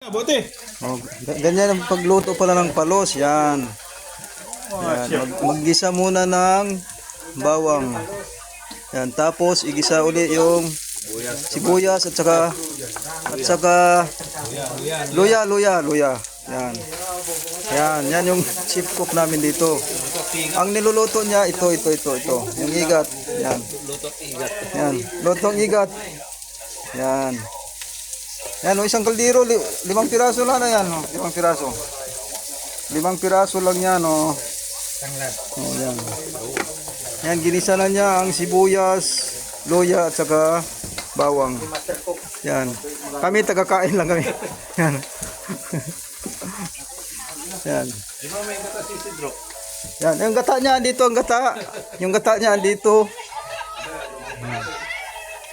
Buti. Oh, ganyan ang pagluto pala ng palos. Yan. Yan. Maggisa muna ng bawang. Yan. Tapos igisa uli yung sibuyas at saka luya. Yan. Yan yung chief cook namin dito. Ang niluluto niya ito. Yung igat. Yan. Yan. Lutong igat. Yan. Yan, isang kaldero, 5 piraso lang na yan, 5 piraso. 5 piraso lang yan, Tanglad. Yan. Yan, ginisa na niya ang sibuyas, luya at saka bawang. Yan. Kami tagakain lang kami. Yan. Yan. Yan, yung gata niya dito, ang gata. Yung gata niya dito.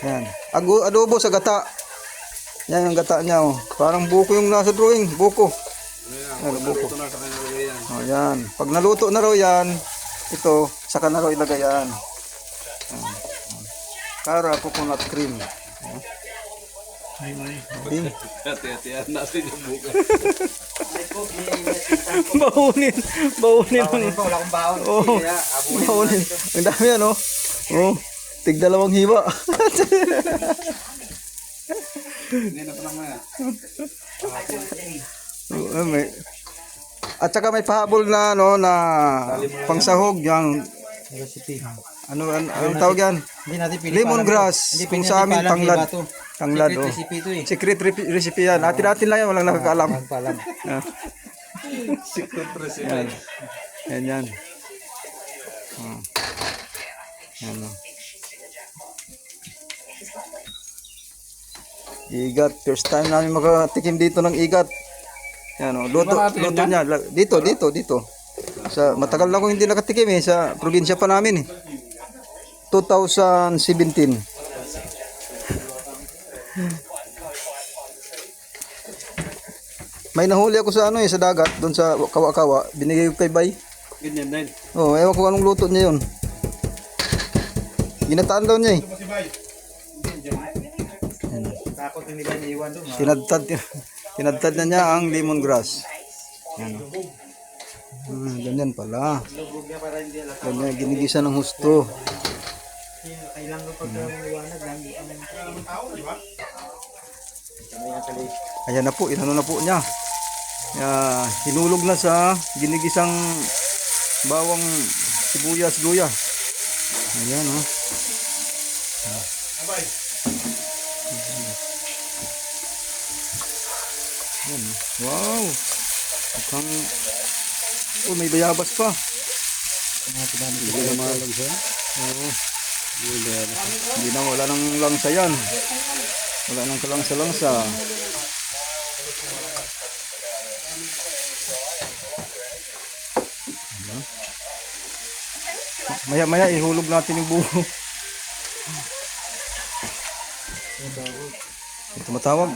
Yan. Adobo sa gata. Yan ang gata niya, parang buko yung nasa drawing, buko. Yan, buko. Oh, yan. Pag naluto na raw yan, ito, saka na raw ilagay yan. Para coconut cream. Hati-hatihan natin yung buka. Baunin. Wala akong baon. Oh, baunin. Ang dami yan, Oh, tig-2 hiwa. Hindi na pa naman. At saka may pahabol na na pangsahog yung Recipe. anong tawag yan? Hindi natin pili Lemongrass. Kung sa amin tanglad. Tanglad, Secret recipe ito eh. Secret recipe yan. Atin lang yan, walang nakakaalam. Pagpalam. Secret recipe. Yan. Yan. Igat. First time namin makatikim dito ng igat. Yan, luto niya. Dito. Matagal na akong hindi nakatikim sa probinsya pa namin 2017. May nahuli ako sa sa dagat, doon sa Kawa-Kawa, binigay ko kay Bay. Ganyan din. Oh, ewan ko anong luto niya 'yon. Ginataan daw niya Takot yung nila iwan doon. Tinadtad na niya ang lemongrass. Yan. Ganyan pala. Ganyan, ginigisa ng husto. Kailangan ko pag-iwanag lang. Ayan na po, inano na po niya. Hinulog na sa ginigisang bawang sibuyas, luya. Ayan, Wow. May bayabas pa. Hindi na malangsa. Oo. Hindi na, wala nang langsa yan. Wala nang kalangsa-langsa. Maya-maya ihulog natin yung buho. Tumatawag.